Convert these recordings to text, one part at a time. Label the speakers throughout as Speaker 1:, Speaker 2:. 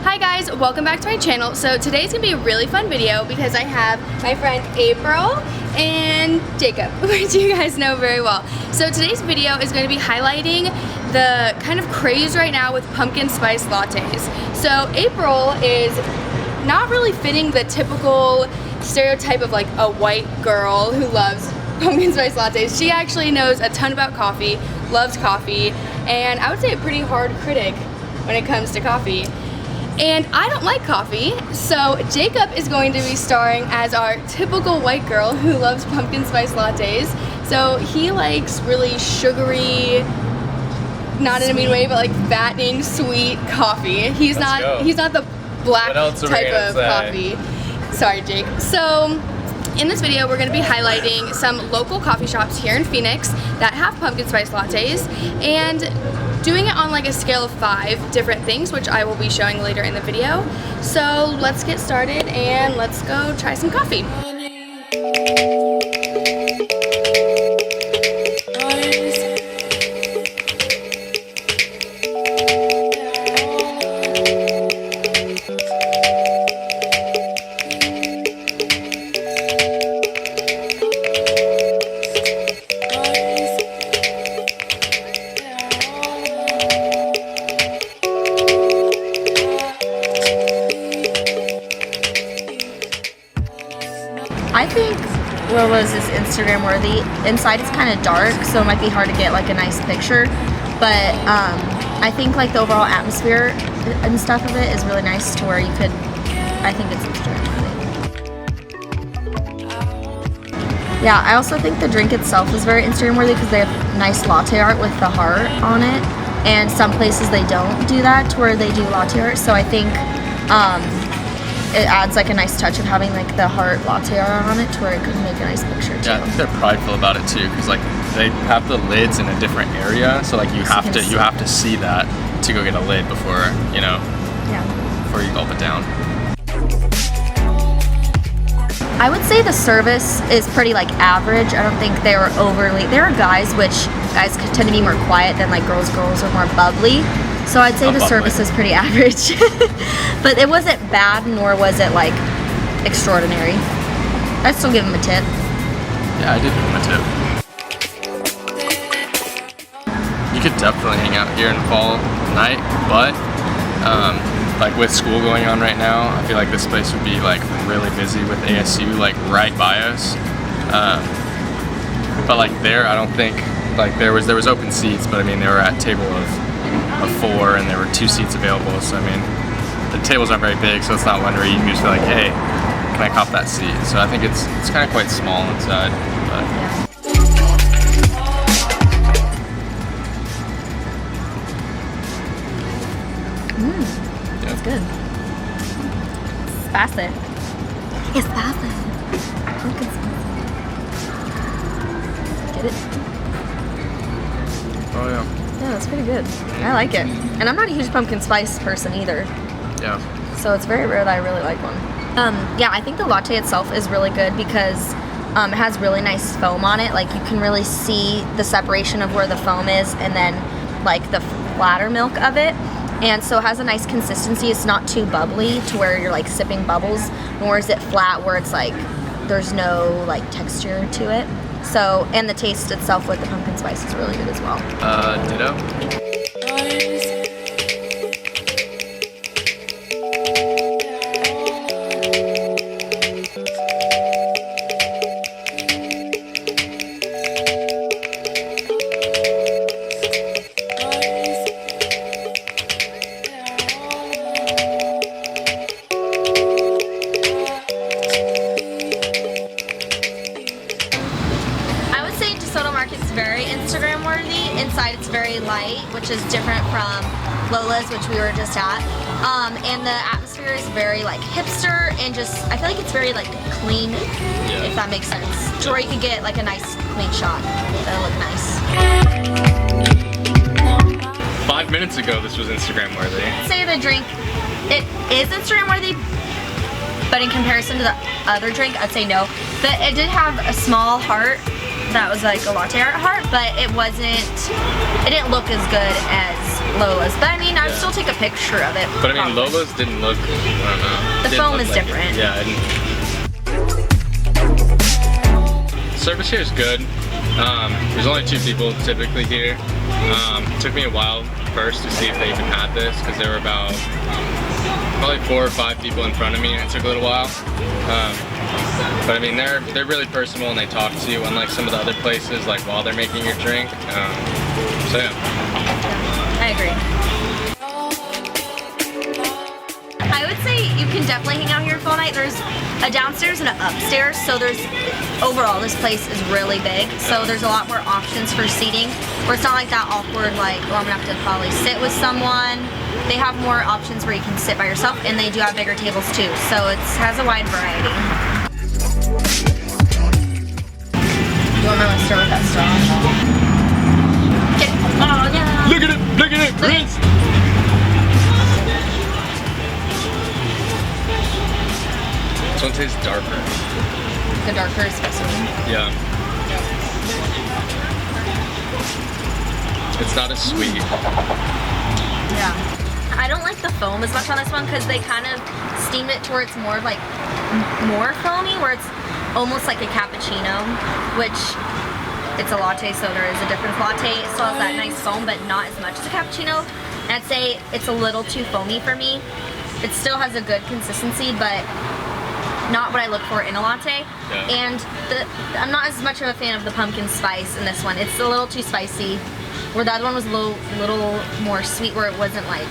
Speaker 1: Hi guys, welcome back to my channel. So today's gonna be a really fun video because I have my friend April and Jacob, which you guys know very well. So today's video is going to be highlighting the kind of craze right now with pumpkin spice lattes. So April is not really fitting the typical stereotype of like a white girl who loves pumpkin spice lattes. She actually knows a ton about coffee, loves coffee, and I would say a pretty hard critic when it comes to coffee. And I don't like coffee, so Jacob is going to be starring as our typical white girl who loves pumpkin spice lattes. So he likes really sugary, not in a mean way, but like fattening, sweet coffee. He's not the black type of coffee. Sorry, Jake. So in this video, we're going to be highlighting some local coffee shops here in Phoenix that have pumpkin spice lattes and doing it on like a scale of 5 different things, which I will be showing later in the video. So let's get started and let's go try some coffee.
Speaker 2: I think Lola's is Instagram worthy. Inside it's kind of dark, so it might be hard to get like a nice picture, but I think like the overall atmosphere and stuff of it is really nice to where you could, I think it's Instagram worthy. Yeah, I also think the drink itself is very Instagram worthy because they have nice latte art with the heart on it, and some places they don't do that to where they do latte art, so I think it adds like a nice touch of having like the heart latte art on it to where it could make a nice picture too.
Speaker 3: Yeah, I think they're prideful about it too, because like they have the lids in a different area, so like you have to see that to go get a lid before before you gulp it down.
Speaker 2: I would say the service is pretty like average. I don't think they were overly. There are guys tend to be more quiet than like girls. Girls are more bubbly. So I'd say the service is pretty average. But it wasn't bad, nor was it like extraordinary. I'd still give him a tip.
Speaker 3: Yeah, I did give him a tip. You could definitely hang out here in fall night, but like with school going on right now, I feel like this place would be like really busy with ASU like right by us. But like there, I don't think like there was open seats, but I mean they were at table of 4 and there were 2 seats available, so I mean the tables aren't very big, so it's not one where you can just feel like, hey, can I cop that seat? So I think it's kind of quite small inside, but
Speaker 2: That's good. Spicy. It's spicy. Get it?
Speaker 3: oh yeah.
Speaker 2: Yeah, that's pretty good. I like it. And I'm not a huge pumpkin spice person either.
Speaker 3: Yeah.
Speaker 2: So it's very rare that I really like one. Yeah, I think the latte itself is really good because it has really nice foam on it. Like you can really see the separation of where the foam is and then like the flatter milk of it. And so it has a nice consistency. It's not too bubbly to where you're like sipping bubbles, nor is it flat where it's like there's no like texture to it. So, and the taste itself with the pumpkin spice is really good as well.
Speaker 3: Ditto.
Speaker 2: It's very Instagram worthy. Inside it's very light, which is different from Lola's, which we were just at. And the atmosphere is very like hipster and just, I feel like it's very like clean, if that makes sense. To where you could get like a nice clean shot that'll look nice.
Speaker 3: 5 minutes ago this was Instagram worthy.
Speaker 2: I'd say the drink, it is Instagram worthy, but in comparison to the other drink, I'd say no. But it did have a small heart that was like a latte art heart, but it didn't look as good as Lola's. But I mean, I'd still take a picture of it.
Speaker 3: But I mean,
Speaker 2: probably.
Speaker 3: Lola's didn't look, I don't know.
Speaker 2: The foam is different.
Speaker 3: Yeah. Service here is good. There's only 2 people typically here. It took me a while first to see if they even had this, because there were about probably 4 or 5 people in front of me, and it took a little while. But I mean, they're really personal and they talk to you, unlike some of the other places, like while they're making your drink. So yeah.
Speaker 2: I agree. I would say you can definitely hang out here for all night. There's a downstairs and an upstairs, so overall this place is really big, so there's a lot more options for seating, where it's not like that awkward, like, oh, I'm gonna have to probably sit with someone. They have more options where you can sit by yourself, and they do have bigger tables too, so it has a wide variety. You want my stir with that straw? Okay. Oh yeah!
Speaker 3: Look at it, rinse! This one tastes darker.
Speaker 2: The darker espresso.
Speaker 3: Yeah. It's not as sweet.
Speaker 2: Yeah. I don't like the foam as much on this one because they kind of steamed it to where it's more like more foamy, where it's almost like a cappuccino, which it's a latte, so there is a difference. Latte still has that nice foam, but not as much as a cappuccino. And I'd say it's a little too foamy for me. It still has a good consistency, but not what I look for in a latte.
Speaker 3: Yeah.
Speaker 2: And I'm not as much of a fan of the pumpkin spice in this one. It's a little too spicy, where the other one was a little more sweet, where it wasn't like,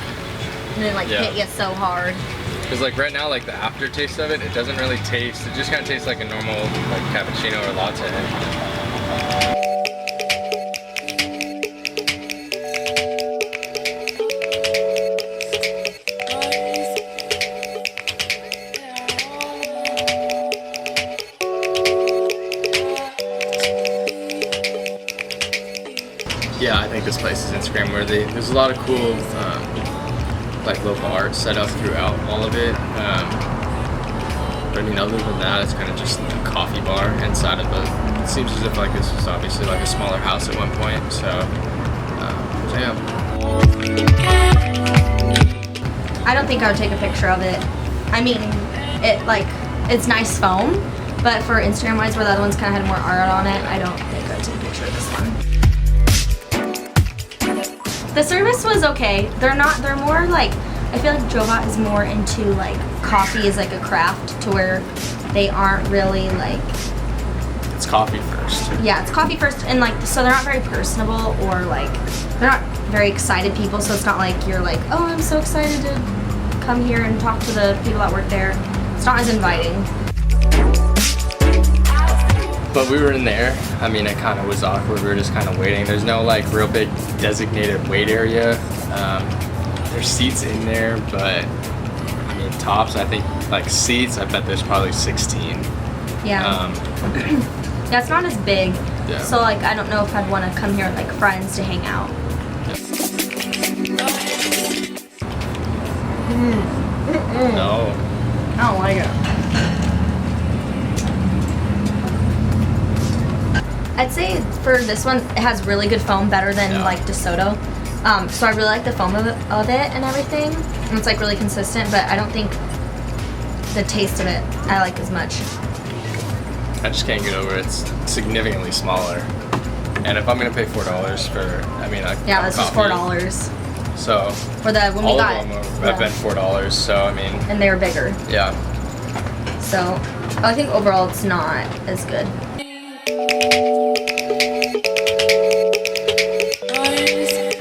Speaker 2: and then like hit you so hard.
Speaker 3: Because like right now, like the aftertaste of it, it doesn't really taste, it just kind of tastes like a normal like cappuccino or latte. Yeah, I think this place is Instagram worthy. There's a lot of cool like local art set up throughout all of it. But I mean, other than that, it's kind of just a coffee bar inside of it seems as if like this was obviously like a smaller house at one point. So yeah.
Speaker 2: I don't think I would take a picture of it. I mean, it's nice foam, but for Instagram wise, where the other ones kind of had more art on it, I don't think I would take a picture of this one. The service was okay. They're more like, I feel like Jovat is more into like coffee is like a craft, to where they aren't really like.
Speaker 3: It's coffee first.
Speaker 2: Yeah, it's coffee first, and like, so they're not very personable, or like, they're not very excited people, so it's not like you're like, oh, I'm so excited to come here and talk to the people that work there. It's not as inviting.
Speaker 3: But we were in there. I mean, it kind of was awkward. We were just kind of waiting. There's no like real big designated wait area. There's seats in there, but I mean, tops, I think like seats, I bet there's probably 16.
Speaker 2: Yeah. Yeah, it's not as big.
Speaker 3: Yeah.
Speaker 2: So like, I don't know if I'd want to come here with like friends to hang out.
Speaker 3: No.
Speaker 2: I don't like it. I'd say for this one, it has really good foam, better than like DeSoto. So I really like the foam of it and everything. And it's like really consistent, but I don't think the taste of it I like as much.
Speaker 3: I just can't get over it. It's significantly smaller. And if I'm gonna pay $4 for, I mean,
Speaker 2: yeah, this is $4.
Speaker 3: So
Speaker 2: For the when we
Speaker 3: all
Speaker 2: got
Speaker 3: of them have been $4. So I mean,
Speaker 2: and they were bigger.
Speaker 3: yeah.
Speaker 2: So I think overall it's not as good.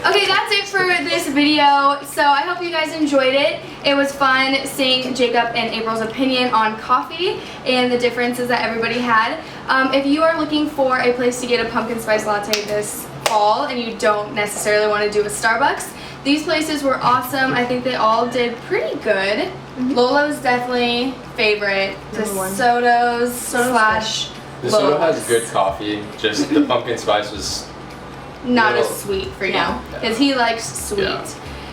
Speaker 1: Okay, that's it for this video. So I hope you guys enjoyed it. It was fun seeing Jacob and April's opinion on coffee and the differences that everybody had. If you are looking for a place to get a pumpkin spice latte this fall and you don't necessarily want to do a Starbucks, these places were awesome. I think they all did pretty good. Lola was definitely favorite. DeSoto's slash
Speaker 3: DeSoto has
Speaker 1: Lola's.
Speaker 3: good coffee. Just the pumpkin spice was
Speaker 1: Not
Speaker 3: little-
Speaker 1: as sweet for you,
Speaker 2: Yeah.
Speaker 1: because he likes sweet.
Speaker 3: Yeah.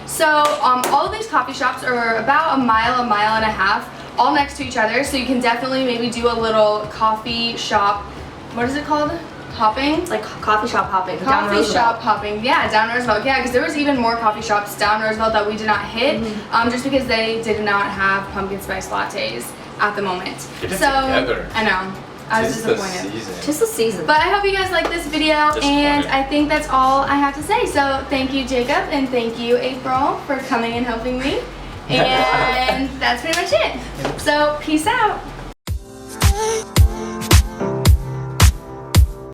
Speaker 1: So all of these coffee shops are about a mile and a half, all next to each other. So you can definitely maybe do a little coffee shop. What is it called? hopping.
Speaker 2: It's like coffee shop hopping. down
Speaker 1: Coffee
Speaker 2: Roosevelt.
Speaker 1: shop hopping, yeah, down Roosevelt, yeah, because there was even more coffee shops down Roosevelt that we did not hit, just because they did not have pumpkin spice lattes at the moment.
Speaker 3: Get it
Speaker 1: so
Speaker 3: together.
Speaker 1: I know, I was
Speaker 3: Tis the
Speaker 1: disappointed.
Speaker 3: season.
Speaker 2: Just the season.
Speaker 1: But I hope you guys like this video, and
Speaker 3: Disappointed.
Speaker 1: I think that's all I have to say. So thank you, Jacob, and thank you, April, for coming and helping me. And that's pretty much it. So peace out.